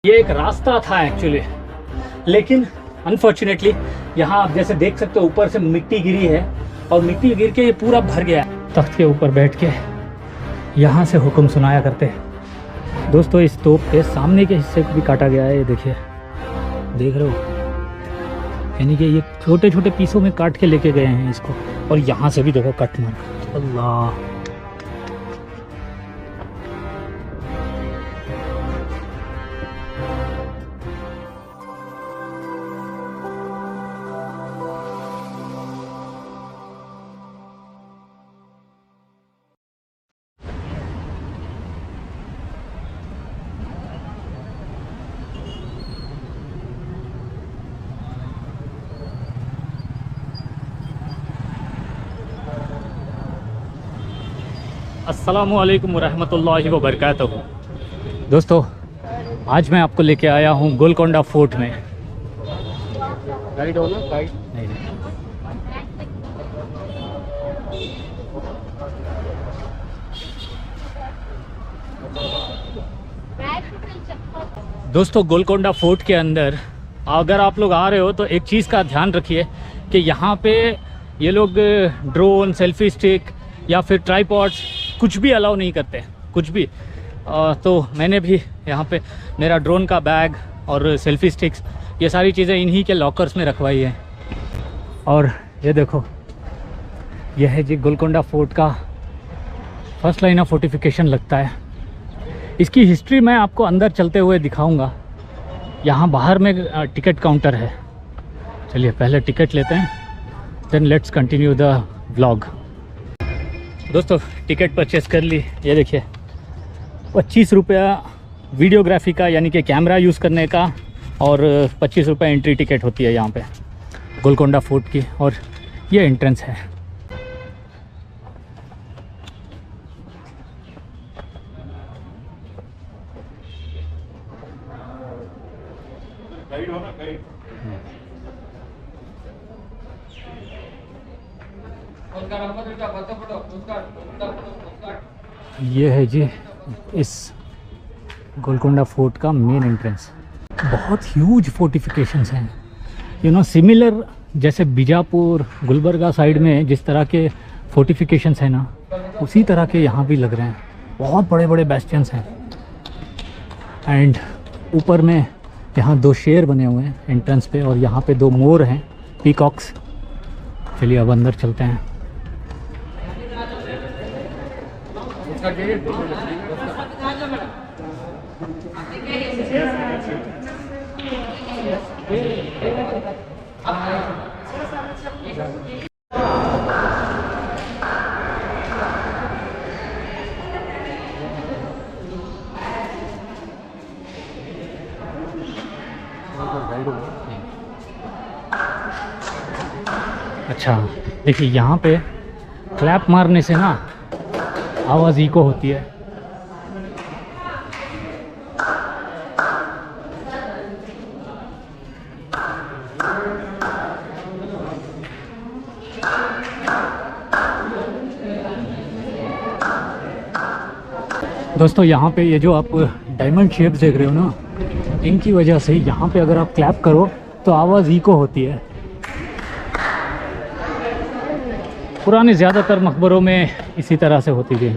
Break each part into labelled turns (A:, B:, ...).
A: ये एक रास्ता था एक्चुअली, लेकिन अनफॉर्चुनेटली यहाँ आप जैसे देख सकते हो ऊपर से मिट्टी गिरी है और मिट्टी गिर के ये पूरा भर गया है। तख्त के ऊपर बैठ के यहाँ से हुक्म सुनाया करते हैं। दोस्तों इस तोप के सामने के हिस्से को भी काटा गया है, ये देखिए, देख रहे हो, यानी कि ये छोटे छोटे पीसों में काट के लेके गए हैं इसको। और यहाँ से भी देखो कट मार, अल्लाह। अस्सलामुअलैकुम वरहमतुल्लाहि वबरकातुहू। दोस्तों आज मैं आपको लेके आया हूँ गोलकोंडा फोर्ट में। गाइड हो ना? गाइड नहीं। दोस्तों गोलकोंडा फोर्ट के अंदर अगर आप लोग आ रहे हो तो एक चीज़ का ध्यान रखिए कि यहाँ पे ये लोग ड्रोन, सेल्फी स्टिक या फिर ट्राइपॉड्स कुछ भी अलाउ नहीं करते, कुछ भी। तो मैंने भी यहाँ पे मेरा ड्रोन का बैग और सेल्फी स्टिक्स, ये सारी चीज़ें इन्हीं के लॉकर्स में रखवाई है। और ये देखो, यह है जी गोलकोंडा फोर्ट का फर्स्ट लाइन ऑफ फोर्टिफिकेशन लगता है। इसकी हिस्ट्री मैं आपको अंदर चलते हुए दिखाऊंगा। यहाँ बाहर में टिकट काउंटर है। चलिए पहले टिकट लेते हैं, then let's continue the vlog. दोस्तों टिकट परचेस कर ली, ये देखिए 25 रुपया वीडियोग्राफी का, यानी कि कैमरा यूज़ करने का, और 25 रुपये एंट्री टिकट होती है यहाँ पे गोलकोंडा फोर्ट की। और ये एंट्रेंस है। ये है जी इस गोलकोंडा फोर्ट का मेन एंट्रेंस। बहुत ह्यूज फोर्टिफिकेशंस हैं, यू नो, सिमिलर जैसे बीजापुर, गुलबर्गा साइड में जिस तरह के फोर्टिफिकेशंस हैं ना, उसी तरह के यहाँ भी लग रहे हैं। बहुत बड़े बड़े बेस्टियंस हैं। एंड ऊपर में यहाँ 2 शेर बने हुए हैं एंट्रेंस पे, और यहाँ पे 2 मोर हैं, पीकॉक्स। चलिए अब अंदर चलते हैं। अच्छा देखिए, यहाँ पे क्लैप मारने से ना आवाज़ इको होती है। दोस्तों यहाँ पे ये जो आप डायमंड शेप्स देख रहे हो ना, इनकी वजह से यहाँ पे अगर आप क्लैप करो तो आवाज़ इको होती है। पुराने ज़्यादातर मकबरों में इसी तरह से होती थी।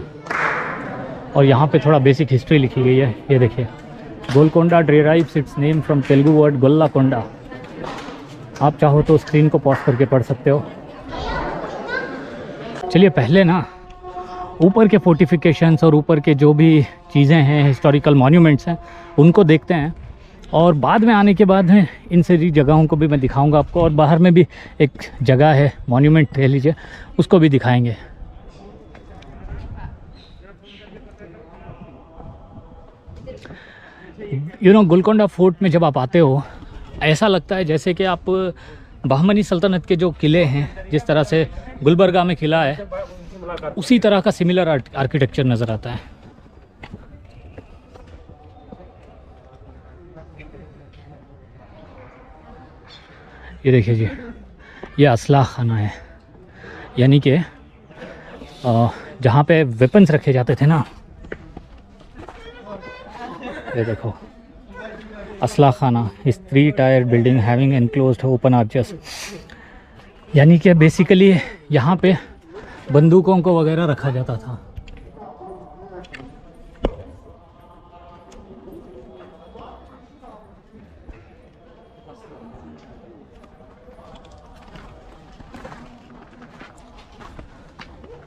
A: और यहाँ पे थोड़ा बेसिक हिस्ट्री लिखी गई है, ये देखिए। Golconda derives its name from Telugu word Gollakonda. आप चाहो तो स्क्रीन को पॉज करके पढ़ सकते हो। चलिए पहले ना ऊपर के फोर्टिफिकेशंस और ऊपर के जो भी चीज़ें हैं, हिस्टोरिकल मॉन्यूमेंट्स हैं, उनको देखते हैं। और बाद में आने के बाद में इन सारी जगहों को भी मैं दिखाऊंगा आपको। और बाहर में भी एक जगह है, मॉन्यूमेंट कह लीजिए, उसको भी दिखाएंगे। यू नो, गोलकोंडा फोर्ट में जब आप आते हो ऐसा लगता है जैसे कि आप बहमनी सल्तनत के जो किले हैं, जिस तरह से गुलबर्गा में किला है, उसी तरह का सिमिलर आर्किटेक्चर नज़र आता है। ये देखिए जी, ये असलाह खाना है, यानी कि जहाँ पे वेपन्स रखे जाते थे ना, ये देखो असला खाना इस 3 tyre building having enclosed open arches, यानी कि बेसिकली यहाँ पे बंदूकों को वगैरह रखा जाता था।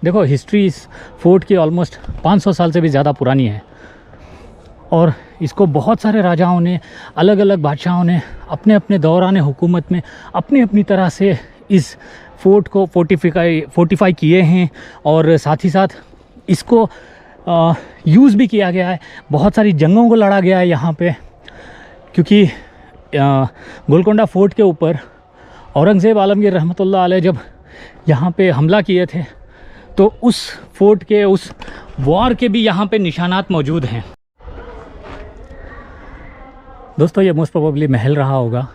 A: देखो हिस्ट्री इस फोर्ट की ऑलमोस्ट 500 साल से भी ज़्यादा पुरानी है और इसको बहुत सारे राजाओं ने, अलग अलग बादशाहों ने अपने अपने दौरान हुकूमत में अपनी अपनी तरह से इस फोर्ट को फोर्टिफाई किए हैं और साथ ही साथ इसको यूज़ भी किया गया है। बहुत सारी जंगों को लड़ा गया है यहाँ पे, क्योंकि गोलकोंडा फोर्ट के ऊपर औरंगज़ेब आलमगीर रहमतुल्लाह अलैह जब यहाँ पे हमला किए थे तो उस फोर्ट के, उस वॉर के भी यहाँ पे निशानात मौजूद हैं। दोस्तों ये मोस्ट प्रोबेबली महल रहा होगा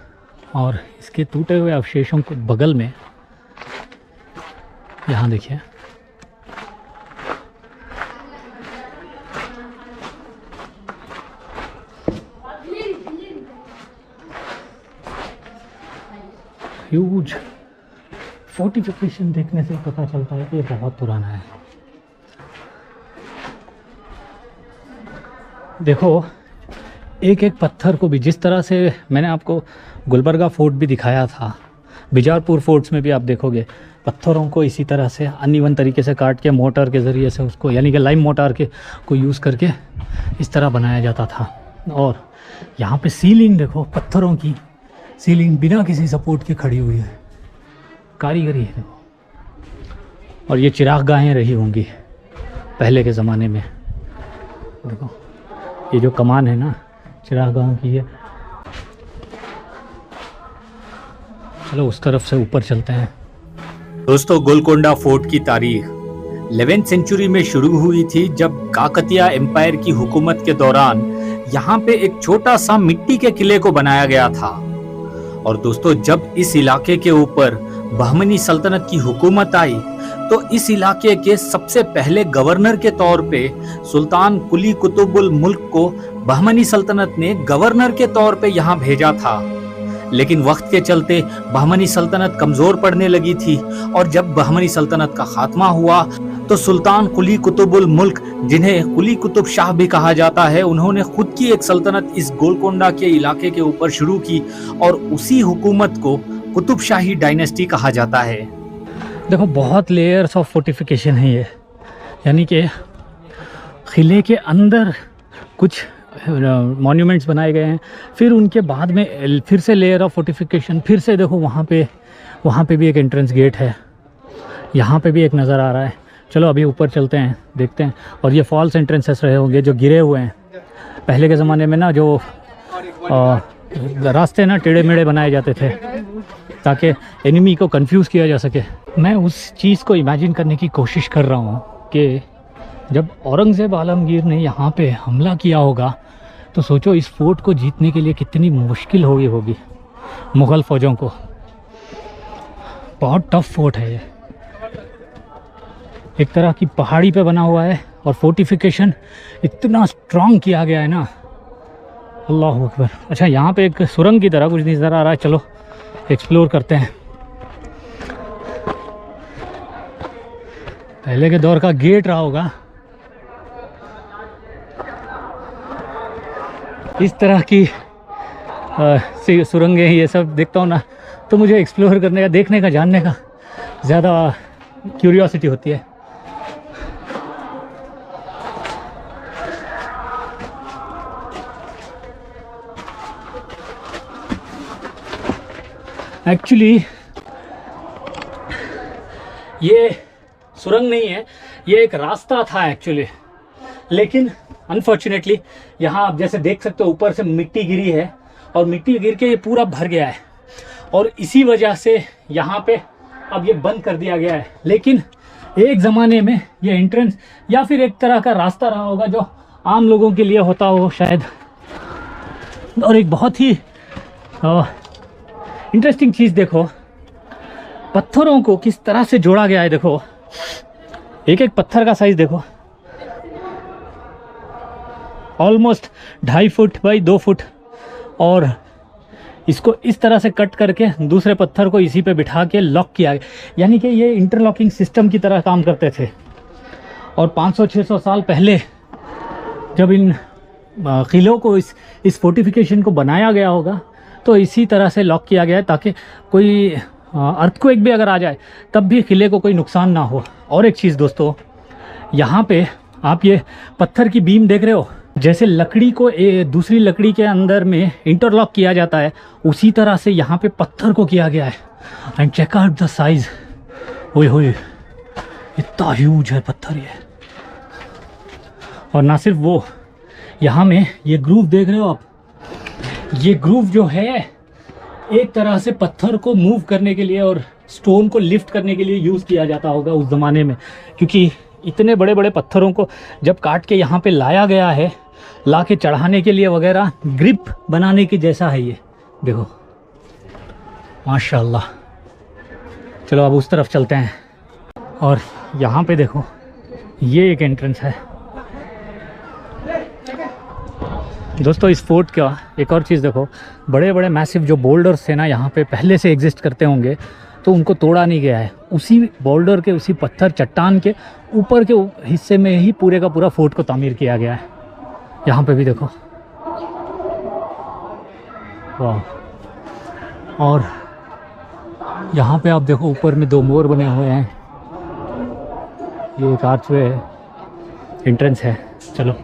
A: और इसके टूटे हुए अवशेषों के बगल में यहाँ देखिए ह्यूज फोर्टिफिकेशन देखने से पता चलता है कि ये बहुत पुराना है। देखो एक एक पत्थर को भी, जिस तरह से मैंने आपको गुलबर्गा फोर्ट भी दिखाया था, बीजापुर फोर्ट्स में भी आप देखोगे पत्थरों को इसी तरह से अनइवन तरीके से काट के मोटर के ज़रिए से उसको, यानी कि लाइम मोटर के को यूज़ करके इस तरह बनाया जाता था। और यहाँ पे सीलिंग देखो, पत्थरों की सीलिंग बिना किसी सपोर्ट के खड़ी हुई है, कारीगरी है देखो। और ये चिराग गाहें रही होंगी पहले के ज़माने में। देखो ये जो कमान है ना चिराग गाहों की है। चलो उस तरफ से ऊपर चलते हैं।
B: दोस्तों गोलकोंडा फोर्ट की तारीख 11वीं सेंचुरी में शुरू हुई थी, जब काकतिया एम्पायर की हुकूमत के दौरान यहाँ पे एक छोटा सा मिट्टी के किले को बनाया गया था। और दोस्तों जब इस इलाके के ऊपर बहमनी सल्तनत की हुकूमत आई तो इस इलाके के सबसे पहले गवर्नर के तौर पे सुल्तान कुली कुतुबुल मुल्क को बहमनी सल्तनत ने गवर्नर के तौर पे यहाँ भेजा था। लेकिन वक्त के चलते बहमनी सल्तनत कमजोर पड़ने लगी थी और जब बहमनी सल्तनत का खात्मा हुआ तो सुल्तान कुली कुतुबुल मुल्क, जिन्हें कुली कुतुब शाह भी कहा जाता है, उन्होंने खुद की एक सल्तनत इस गोलकोंडा के इलाके के ऊपर शुरू की और उसी हुकूमत को कुतुब शाही डायनेस्टी कहा जाता है।
A: देखो बहुत लेयर्स ऑफ फोर्टिफिकेशन है ये, यानी कि किले के अंदर कुछ मॉन्यूमेंट्स बनाए गए हैं, फिर उनके बाद में फिर से लेयर ऑफ फोर्टिफिकेशन, फिर से देखो वहाँ पे भी एक एंट्रेंस गेट है, यहाँ पे भी एक नज़र आ रहा है। चलो अभी ऊपर चलते हैं, देखते हैं। और ये फॉल्स एंट्रेंसेस रहे होंगे जो गिरे हुए हैं। पहले के ज़माने में ना जो रास्ते ना टेढ़े मेढ़े बनाए जाते थे ताकि एनिमी को कंफ्यूज किया जा सके। मैं उस चीज़ को इमेजिन करने की कोशिश कर रहा हूँ कि जब औरंगज़ेब आलमगीर ने यहाँ पे हमला किया होगा तो सोचो इस फोर्ट को जीतने के लिए कितनी मुश्किल होगी मुग़ल फ़ौजों को। बहुत टफ फोर्ट है ये, एक तरह की पहाड़ी पे बना हुआ है और फोर्टिफिकेशन इतना स्ट्रॉन्ग किया गया है ना, अल्लाह अकबर। अच्छा यहाँ पे एक सुरंग की तरह कुछ नज़र आ रहा है, चलो एक्सप्लोर करते हैं। पहले के दौर का गेट रहा होगा। इस तरह की सुरंगें ये सब देखता हूँ ना तो मुझे एक्सप्लोर करने का, देखने का, जानने का ज़्यादा क्यूरियोसिटी होती है। एक्चुअली ये सुरंग नहीं है, ये एक रास्ता था एक्चुअली, लेकिन अनफॉर्चुनेटली यहाँ आप जैसे देख सकते हो ऊपर से मिट्टी गिरी है और मिट्टी गिर के ये पूरा भर गया है और इसी वजह से यहाँ पे अब ये बंद कर दिया गया है। लेकिन एक ज़माने में ये एंट्रेंस या फिर एक तरह का रास्ता रहा होगा जो आम लोगों के लिए होता हो शायद। और एक बहुत ही इंटरेस्टिंग चीज़ देखो, पत्थरों को किस तरह से जोड़ा गया है। देखो एक एक पत्थर का साइज देखो, ऑलमोस्ट 2.5 फुट बाई 2 फुट और इसको इस तरह से कट करके दूसरे पत्थर को इसी पे बिठा के लॉक किया गया, यानी कि ये इंटरलॉकिंग सिस्टम की तरह काम करते थे। और 500-600 साल पहले जब इन किलों को इस फोर्टिफिकेशन को बनाया गया होगा तो इसी तरह से लॉक किया गया है ताकि कोई अर्थक्वेक भी अगर आ जाए तब भी किले को कोई नुकसान ना हो। और एक चीज़ दोस्तों, यहाँ पे आप ये पत्थर की बीम देख रहे हो, जैसे लकड़ी को दूसरी लकड़ी के अंदर में इंटरलॉक किया जाता है उसी तरह से यहाँ पे पत्थर को किया गया है। And check out the size, ओए होए इतना ह्यूज है पत्थर ये। और ना सिर्फ वो, यहाँ में ये ग्रूव देख रहे हो आप, ये ग्रूव जो है एक तरह से पत्थर को मूव करने के लिए और स्टोन को लिफ्ट करने के लिए यूज़ किया जाता होगा उस ज़माने में, क्योंकि इतने बड़े बड़े पत्थरों को जब काट के यहाँ पे लाया गया है, ला के चढ़ाने के लिए वगैरह, ग्रिप बनाने की जैसा है ये देखो, माशाल्लाह। चलो अब उस तरफ चलते हैं। और यहाँ पे देखो ये एक एंट्रेंस है दोस्तों इस फोर्ट का। एक और चीज़ देखो, बड़े बड़े मैसिव जो बोल्डर्स थे ना यहाँ पे पहले से एग्जिस्ट करते होंगे, तो उनको तोड़ा नहीं गया है। उसी बोल्डर के, उसी पत्थर चट्टान के ऊपर के हिस्से में ही पूरे का पूरा फोर्ट को तामीर किया गया है। यहाँ पे भी देखो, वाह। और यहाँ पे आप देखो ऊपर में 2 मोर बने हुए हैं। ये एक आर्चवे है, एंट्रेंस है। चलो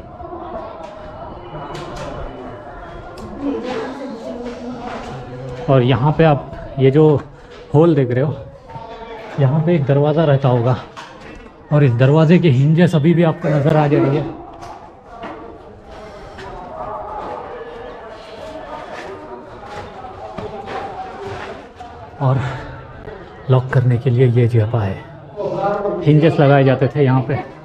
A: और यहाँ पे आप ये जो होल देख रहे हो, यहाँ पे एक दरवाज़ा रहता होगा और इस दरवाजे के हिंजेस अभी भी आपको नज़र आ जाएंगे। और लॉक करने के लिए ये जगह है, हिंजेस लगाए जाते थे यहाँ पे।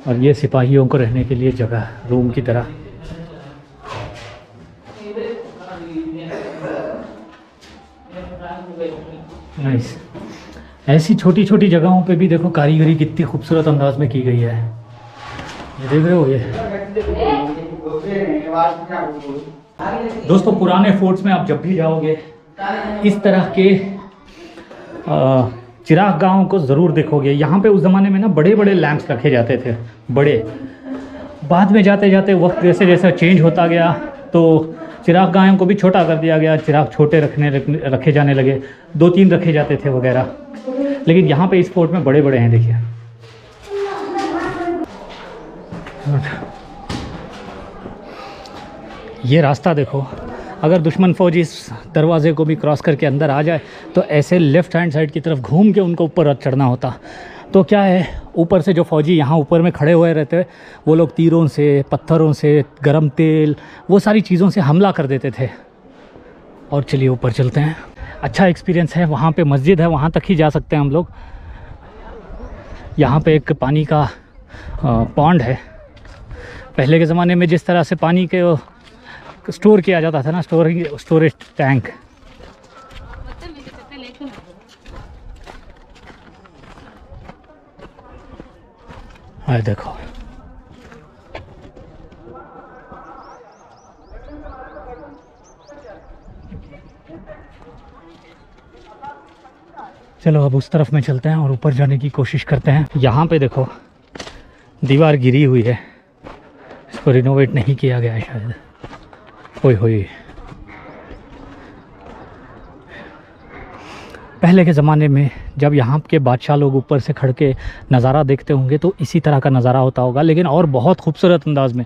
A: और ये सिपाहियों को रहने के लिए जगह, रूम की तरह। नाइस। ऐसी छोटी छोटी जगहों पे भी देखो कारीगरी कितनी खूबसूरत अंदाज में की गई है। ये देख रहे हो ये दोस्तों, पुराने फोर्ट्स में आप जब भी जाओगे इस तरह के चिराग गांव को ज़रूर देखोगे। यहाँ पे उस ज़माने में ना बड़े बड़े लैंप्स रखे जाते थे, बड़े। बाद में जाते जाते वक्त जैसे जैसे चेंज होता गया तो चिराग गांव को भी छोटा कर दिया गया, चिराग छोटे रखे जाने लगे, 2-3 रखे जाते थे वगैरह। लेकिन यहाँ पे इस फोर्ट में बड़े बड़े हैं, देखिए। ये रास्ता देखो, अगर दुश्मन फौज इस दरवाजे को भी क्रॉस करके अंदर आ जाए तो ऐसे लेफ़्ट हैंड साइड की तरफ घूम के उनको ऊपर चढ़ना होता। तो क्या है, ऊपर से जो फौजी यहाँ ऊपर में खड़े हुए रहते वो लोग तीरों से, पत्थरों से, गरम तेल, वो सारी चीज़ों से हमला कर देते थे। और चलिए ऊपर चलते हैं। अच्छा एक्सपीरियंस है। वहाँ पे मस्जिद है, वहाँ तक ही जा सकते हैं हम लोग। यहाँ पे एक पानी का पॉन्ड है। पहले के ज़माने में जिस तरह से पानी के स्टोर किया जाता था ना, स्टोरेज टैंक। हाँ देखो, चलो अब उस तरफ में चलते हैं और ऊपर जाने की कोशिश करते हैं। यहाँ पे देखो दीवार गिरी हुई है, इसको रिनोवेट नहीं किया गया है शायद। ओए होए, पहले के ज़माने में जब यहाँ के बादशाह लोग ऊपर से खड़ के नज़ारा देखते होंगे तो इसी तरह का नज़ारा होता होगा, लेकिन और बहुत खूबसूरत अंदाज में।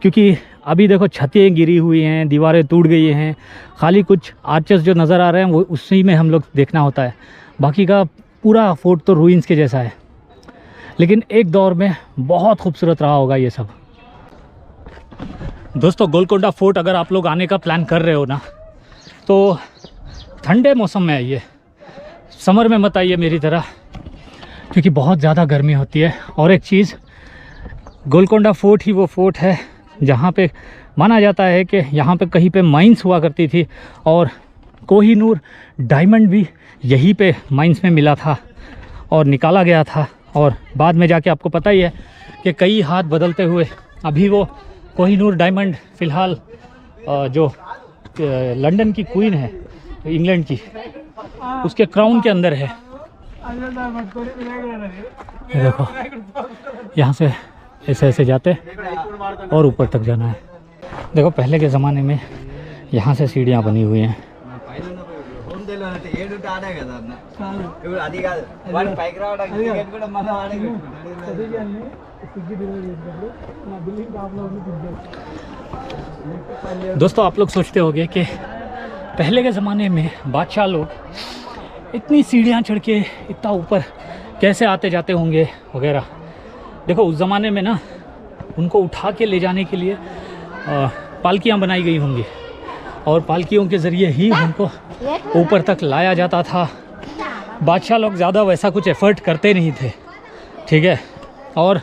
A: क्योंकि अभी देखो छतें गिरी हुई हैं, दीवारें टूट गई हैं, खाली कुछ आर्चेस जो नज़र आ रहे हैं वो उसी में हम लोग देखना होता है। बाकी का पूरा फोर्ट तो रूइंस के जैसा है, लेकिन एक दौर में बहुत खूबसूरत रहा होगा ये सब। दोस्तों, गोलकोंडा फोर्ट अगर आप लोग आने का प्लान कर रहे हो ना, तो ठंडे मौसम में आइए, समर में मत आइए मेरी तरह, क्योंकि बहुत ज़्यादा गर्मी होती है। और एक चीज़, गोलकोंडा फोर्ट ही वो फोर्ट है जहाँ पे माना जाता है कि यहाँ पे कहीं पे माइंस हुआ करती थी और कोहिनूर डायमंड भी यहीं पे माइंस में मिला था और निकाला गया था। और बाद में जाके आपको पता ही है कि कई हाथ बदलते हुए अभी वो कोहिनूर डायमंड फ़िलहाल जो लंदन की क्वीन है इंग्लैंड की, उसके क्राउन के अंदर है। ये देखो, यहाँ से ऐसे ऐसे जाते और ऊपर तक जाना है। देखो पहले के ज़माने में यहाँ से सीढ़ियाँ बनी हुई हैं। दोस्तों आप लोग सोचते होंगे कि पहले के ज़माने में बादशाह लोग इतनी सीढ़ियाँ चढ़ के इतना ऊपर कैसे आते जाते होंगे वगैरह। देखो उस ज़माने में ना उनको उठा के ले जाने के लिए पालकियाँ बनाई गई होंगी और पालकियों के ज़रिए ही उनको ऊपर तक लाया जाता था। बादशाह लोग ज़्यादा वैसा कुछ एफ़र्ट करते नहीं थे, ठीक है। और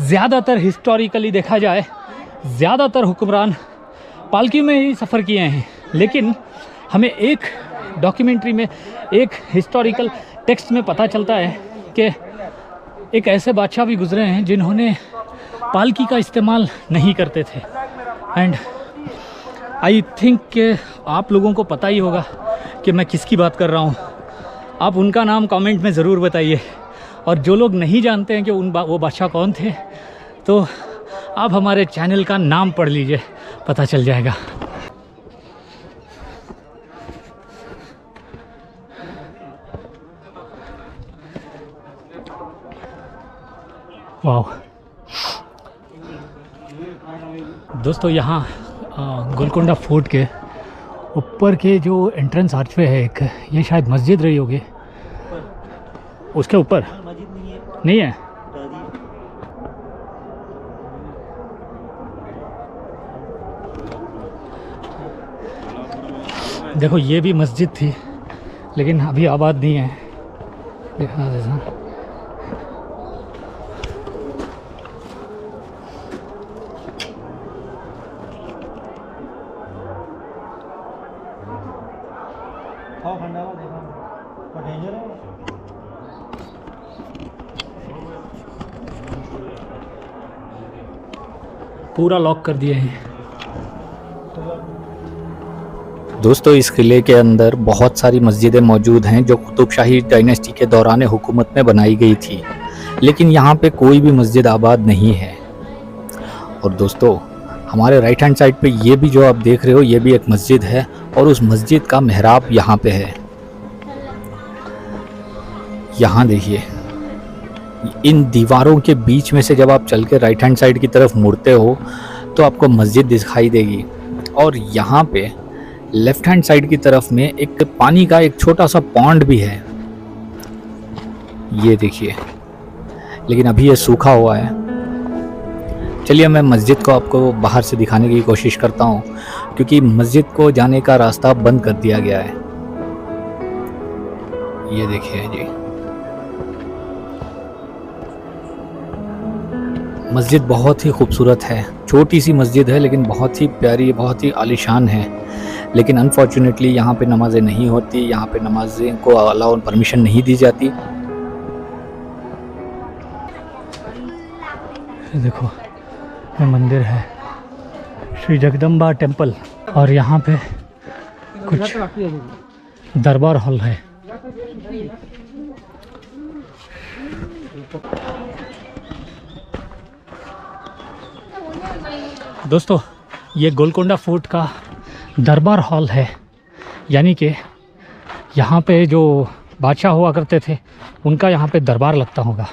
A: ज़्यादातर हिस्टोरिकली देखा जाए ज़्यादातर हुक्मरान पालकी में ही सफ़र किए हैं। लेकिन हमें एक डॉक्यूमेंट्री में, एक हिस्टोरिकल टेक्स्ट में पता चलता है कि एक ऐसे बादशाह भी गुजरे हैं जिन्होंने पालकी का इस्तेमाल नहीं करते थे। एंड आई थिंक कि आप लोगों को पता ही होगा कि मैं किसकी बात कर रहा हूँ। आप उनका नाम कमेंट में ज़रूर बताइए। और जो लोग नहीं जानते हैं कि वो बादशाह कौन थे, तो आप हमारे चैनल का नाम पढ़ लीजिए, पता चल जाएगा। वाह दोस्तों, यहाँ गोलकोंडा फोर्ट के ऊपर के जो एंट्रेंस आर्चवे है एक, ये शायद मस्जिद रही होगी। उसके ऊपर नहीं है। देखो ये भी मस्जिद थी लेकिन अभी आबाद नहीं है। देखा पूरा लॉक कर दिए हैं।
B: दोस्तों इस किले के अंदर बहुत सारी मस्जिदें मौजूद हैं जो कुतुबशाही डायनेस्टी के दौरान हुकूमत में बनाई गई थी, लेकिन यहाँ पे कोई भी मस्जिद आबाद नहीं है। और दोस्तों हमारे राइट हैंड साइड पे ये भी जो आप देख रहे हो, ये भी एक मस्जिद है और उस मस्जिद का मेहराब यहाँ पे है। यहाँ देखिए, इन दीवारों के बीच में से जब आप चल के राइट हैंड साइड की तरफ मुड़ते हो तो आपको मस्जिद दिखाई देगी। और यहाँ पे लेफ्ट हैंड साइड की तरफ में एक पानी का एक छोटा सा पॉन्ड भी है, ये देखिए, लेकिन अभी ये सूखा हुआ है। चलिए मैं मस्जिद को आपको बाहर से दिखाने की कोशिश करता हूँ, क्योंकि मस्जिद को जाने का रास्ता बंद कर दिया गया है। ये देखिए जी, मस्जिद बहुत ही खूबसूरत है। छोटी सी मस्जिद है लेकिन बहुत ही प्यारी, बहुत ही आलीशान है। लेकिन अनफॉर्चुनेटली यहाँ पे नमाज़ें नहीं होती, यहाँ पे नमाज़ें को अलाउ परमिशन नहीं दी जाती।
A: देखो ये मंदिर है, श्री जगदम्बा टेम्पल, और यहाँ पे कुछ दरबार हॉल है। दोस्तों ये गोलकोंडा फोर्ट का दरबार हॉल है, यानी कि यहाँ पे जो बादशाह हुआ करते थे उनका यहाँ पे दरबार लगता होगा।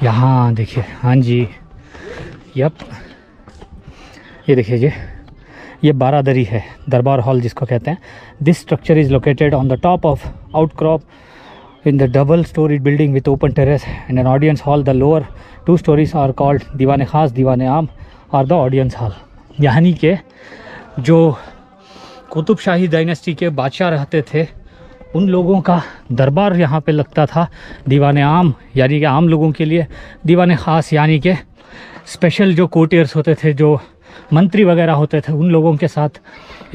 A: यहाँ देखिए, हाँ जी, यप, ये देखिए जी, ये बारादरी है, दरबार हॉल जिसको कहते हैं। This structure is located on the top of outcrop in the double-storied building with open terrace and an audience hall. The lower 2 stories are called दीवाने खास, दीवाने आम और द ऑडियंस हॉल। यानी कि जो कुतुबशाही डायनेस्टी के बादशाह रहते थे उन लोगों का दरबार यहाँ पे लगता था। दीवाने आम यानी कि आम लोगों के लिए, दीवाने ख़ास यानी कि स्पेशल जो कोर्टियर्स होते थे, जो मंत्री वगैरह होते थे, उन लोगों के साथ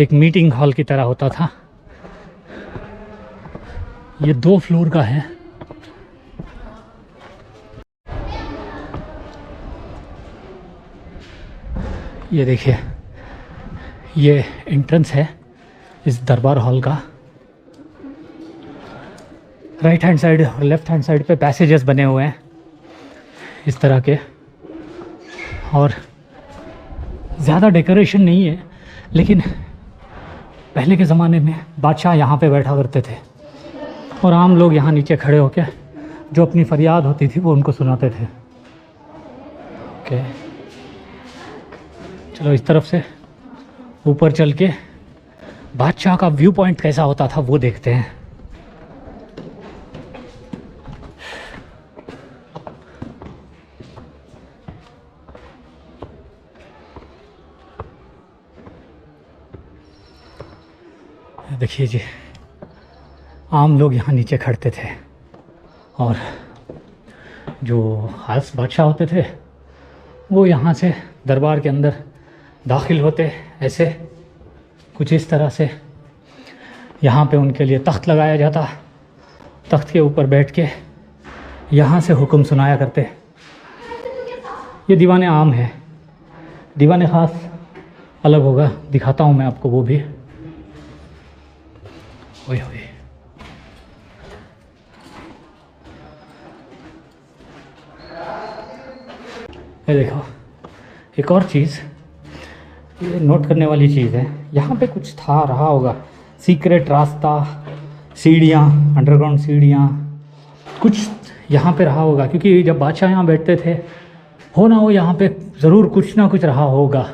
A: एक मीटिंग हॉल की तरह होता था। ये 2 फ्लोर का है। ये देखिए, ये एंट्रेंस है इस दरबार हॉल का। राइट हैंड साइड और लेफ्ट हैंड साइड पे पैसेजेस बने हुए हैं इस तरह के, और ज़्यादा डेकोरेशन नहीं है, लेकिन पहले के ज़माने में बादशाह यहाँ पे बैठा करते थे और आम लोग यहाँ नीचे खड़े होकर जो अपनी फरियाद होती थी वो उनको सुनाते थे। ओके, चलो इस तरफ से ऊपर चल के बादशाह का व्यू पॉइंट कैसा होता था वो देखते हैं। देखिए जी, आम लोग यहाँ नीचे खड़ते थे और जो खास बादशाह होते थे वो यहाँ से दरबार के अंदर दाखिल होते, ऐसे कुछ इस तरह से। यहाँ पे उनके लिए तख्त लगाया जाता, तख्त के ऊपर बैठ के यहाँ से हुक्म सुनाया करते। ये दीवाने आम है, दीवाने ख़ास अलग होगा, दिखाता हूँ मैं आपको वो भी। ओए होए, ये देखो, एक और चीज़ ये नोट करने वाली चीज़ है, यहाँ पे कुछ था रहा होगा, सीक्रेट रास्ता, सीढ़ियाँ, अंडरग्राउंड सीढ़ियाँ, कुछ यहाँ पे रहा होगा, क्योंकि जब बादशाह यहाँ बैठते थे, हो ना हो यहाँ पे ज़रूर कुछ ना कुछ रहा होगा।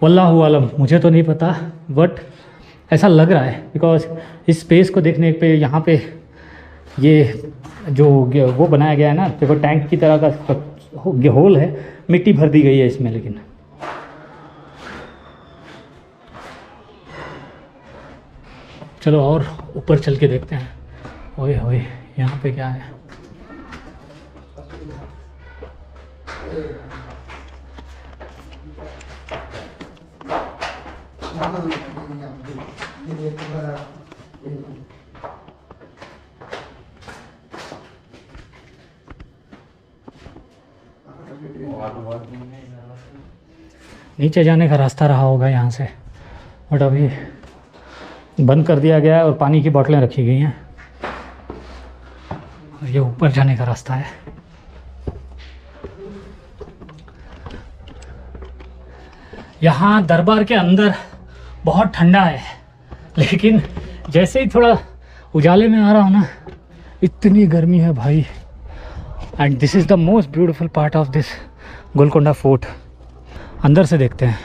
A: वल्लाहु आलम, मुझे तो नहीं पता, बट ऐसा लग रहा है, बिकॉज इस स्पेस को देखने पे यहाँ पे ये जो वो बनाया गया है ना, देखो टैंक की तरह का होल है, मिट्टी भर दी गई है इसमें। लेकिन चलो और ऊपर चल के देखते हैं। ओए होए, यहाँ पे क्या है? नीचे जाने का रास्ता रहा होगा यहाँ से, बट अभी बंद कर दिया गया है और पानी की बोतलें रखी गई हैं। और ये ऊपर जाने का रास्ता है। यहाँ दरबार के अंदर बहुत ठंडा है, लेकिन जैसे ही थोड़ा उजाले में आ रहा हूँ ना, इतनी गर्मी है भाई। And this is the most beautiful part of this Golconda fort. अंदर से देखते हैं।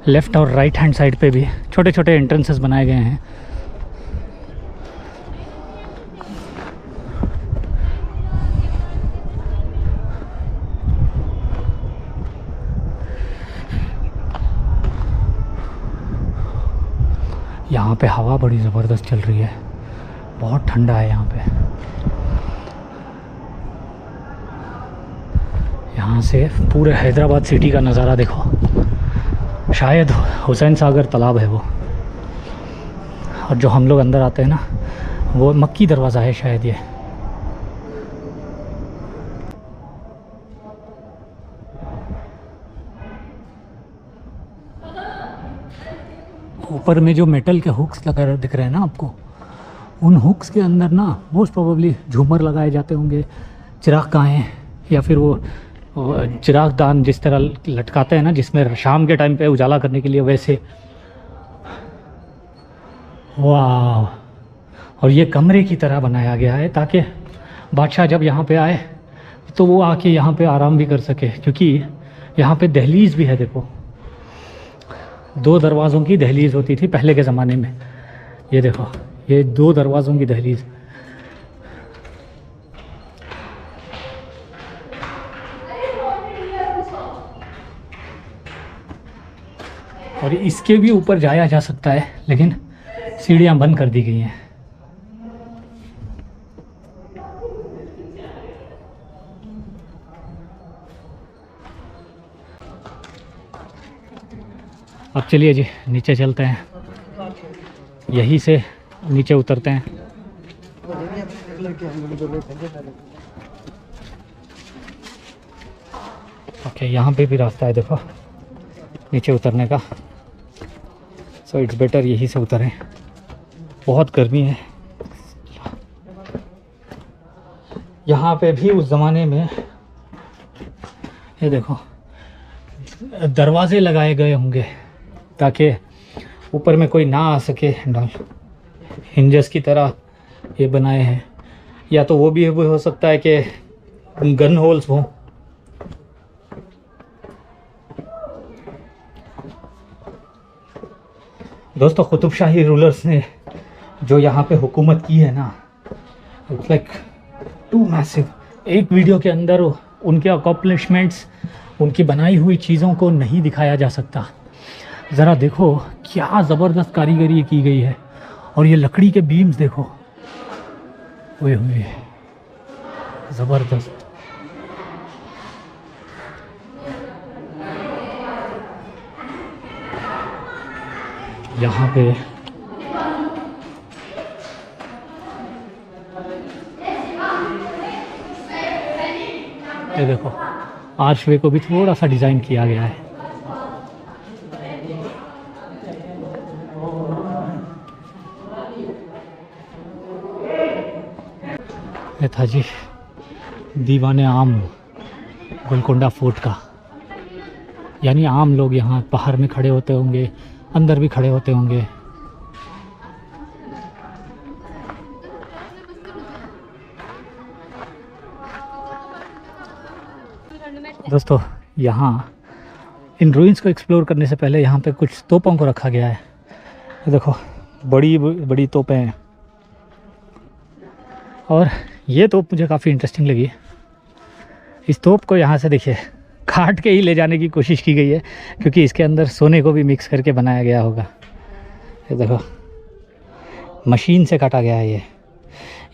A: लेफ़्ट और राइट हैंड साइड पे भी छोटे छोटे एंट्रेंसेस बनाए गए हैं। यहाँ पे हवा बड़ी ज़बरदस्त चल रही है, बहुत ठंडा है यहाँ पे। यहाँ से पूरे हैदराबाद सिटी का नज़ारा देखो। शायद हुसैन सागर तालाब है वो, और जो हम लोग अंदर आते हैं ना, वो मक्की दरवाज़ा है शायद ये। ऊपर में जो मेटल के हुक्स लगा दिख रहे हैं ना आपको, उन हुक्स के अंदर ना मोस्ट प्रोबेबली झूमर लगाए जाते होंगे, चिराग काएँ, या फिर वो चिराग दान जिस तरह लटकाते हैं ना, जिसमें शाम के टाइम पे उजाला करने के लिए, वैसे। वाह! और ये कमरे की तरह बनाया गया है ताकि बादशाह जब यहाँ पे आए तो वो आके यहाँ पे आराम भी कर सके, क्योंकि यहाँ पे दहलीज़ भी है। देखो, 2 दरवाज़ों की दहलीज़ होती थी पहले के ज़माने में। ये देखो, ये 2 दरवाज़ों की दहलीज़। और इसके भी ऊपर जाया जा सकता है, लेकिन सीढ़ियाँ बंद कर दी गई हैं। अब चलिए जी नीचे चलते हैं, यहीं से नीचे उतरते हैं। ओके, यहाँ पे भी रास्ता है देखो नीचे उतरने का, सो इट्स बेटर यहीं से उतरें, बहुत गर्मी है। यहाँ पे भी उस ज़माने में ये देखो दरवाजे लगाए गए होंगे ताकि ऊपर में कोई ना आ सके, हिंजस की तरह ये बनाए हैं, या तो वो भी हो सकता है कि गन होल्स हों। दोस्तों कुतुब शाही रूलर्स ने जो यहाँ पे हुकूमत की है ना, इट्स लाइक टू मैसिव। एक वीडियो के अंदर उनके अकॉम्प्लिशमेंट्स, उनकी बनाई हुई चीज़ों को नहीं दिखाया जा सकता। ज़रा देखो क्या ज़बरदस्त कारीगरी की गई है, और ये लकड़ी के बीम्स देखो, ओए हुए ज़बरदस्त। यहाँ पे ये देखो आर्चवे को भी थोड़ा सा डिज़ाइन किया गया है। ये था जी दीवाने आम गोलकोंडा फोर्ट का, यानी आम लोग यहाँ बाहर में खड़े होते होंगे, अंदर भी खड़े होते होंगे। दोस्तों यहाँ इन रूइंस को एक्सप्लोर करने से पहले यहाँ पे कुछ तोपों को रखा गया है। देखो बड़ी बड़ी तोपें हैं, और ये तोप मुझे काफ़ी इंटरेस्टिंग लगी। इस तोप को यहाँ से देखिए काट के ही ले जाने की कोशिश की गई है, क्योंकि इसके अंदर सोने को भी मिक्स करके बनाया गया होगा। ये देखो मशीन से काटा गया है ये,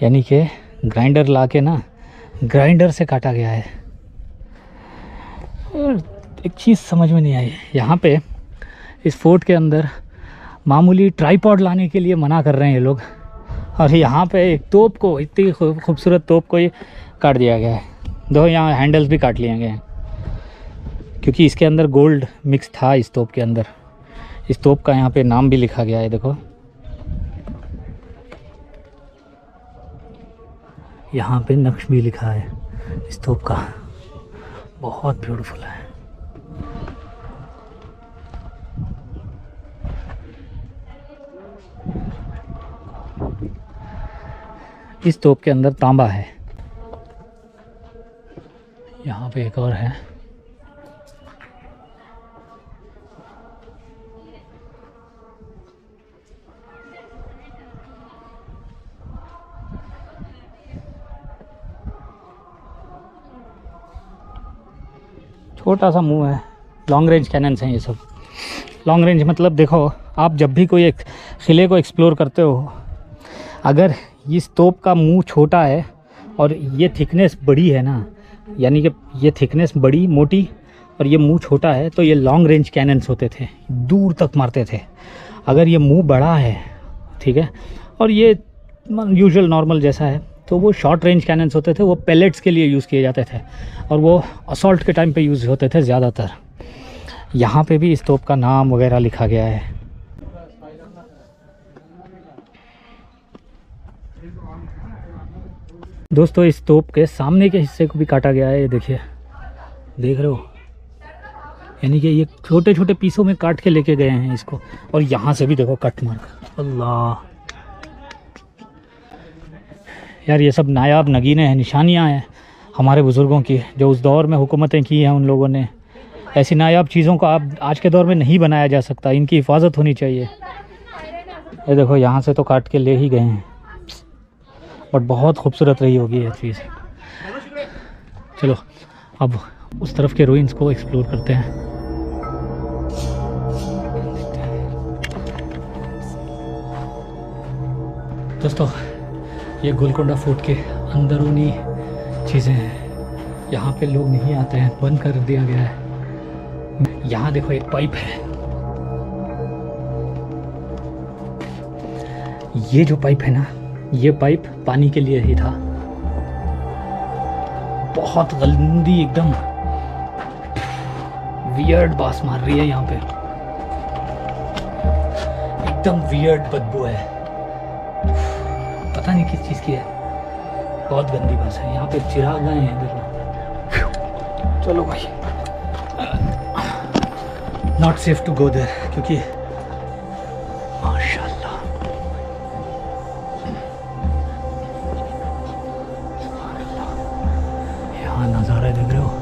A: यानी कि ग्राइंडर ला के ना ग्राइंडर से काटा गया है। और एक चीज़ समझ में नहीं आई, यहाँ पे इस फोर्ट के अंदर मामूली ट्राइपॉड लाने के लिए मना कर रहे हैं ये लोग, और यहाँ पे एक तोप को, इतनी खूबसूरत तोप को ही काट दिया गया है। देखो यहाँ हैंडल्स भी काट लिए गए हैं, क्योंकि इसके अंदर गोल्ड मिक्स था इस तोप के अंदर। इस तोप का यहाँ पे नाम भी लिखा गया है, देखो यहाँ पे नक्श भी लिखा है इस तोप का, बहुत ब्यूटीफुल है। इस तोप के अंदर तांबा है। यहाँ पे एक और है, छोटा सा मुंह है। लॉन्ग रेंज कैनन्स हैं ये सब। लॉन्ग रेंज मतलब देखो, आप जब भी कोई एक किले को एक्सप्लोर करते हो, अगर इस तोप का मुंह छोटा है और ये थिकनेस बड़ी है ना, यानी कि ये थिकनेस बड़ी मोटी और ये मुंह छोटा है, तो ये लॉन्ग रेंज कैनन्स होते थे, दूर तक मारते थे। अगर ये मुंह बड़ा है, ठीक है, और ये यूजुअल नॉर्मल जैसा है, तो वो शॉर्ट रेंज कैनन्स होते थे। वो पेलेट्स के लिए यूज़ किए जाते थे, और वो असॉल्ट के टाइम पे यूज़ होते थे ज़्यादातर। यहाँ पे भी इस तोप का नाम वगैरह लिखा गया है। दोस्तों इस तोप के सामने के हिस्से को भी काटा गया है, ये देखिए, देख रहे हो, यानी कि ये छोटे छोटे पीसों में काट के लेके गए हैं इसको। और यहाँ से भी देखो कट मार्क, अल्लाह यार, ये सब नायाब नगीने हैं, निशानियाँ हैं हमारे बुज़ुर्गों की, जो उस दौर में हुकूमतें की हैं उन लोगों ने। ऐसी नायाब चीज़ों को आप आज के दौर में नहीं बनाया जा सकता, इनकी हिफाजत होनी चाहिए। ये देखो यहाँ से तो काट के ले ही गए हैं, बट बहुत खूबसूरत रही होगी ये चीज़। चलो अब उस तरफ के रूइंस को एक्सप्लोर करते हैं। दोस्तों ये गोलकोंडा फोर्ट के अंदरूनी चीज़ें हैं, यहाँ पे लोग नहीं आते हैं, बंद कर दिया गया है। यहाँ देखो एक पाइप है, ये जो पाइप है ना, ये पाइप पानी के लिए ही था। बहुत गंदी एकदम वियर्ड बास मार रही है यहाँ पे, एकदम वियर्ड बदबू है, पता नहीं किस चीज़ की है, बहुत गंदी बास है। यहाँ पे चिराग आए हैं इधर ना। चलो भाई, not safe to go there, क्योंकि माशाल्लाह यहाँ नज़ारा देख रहे हो।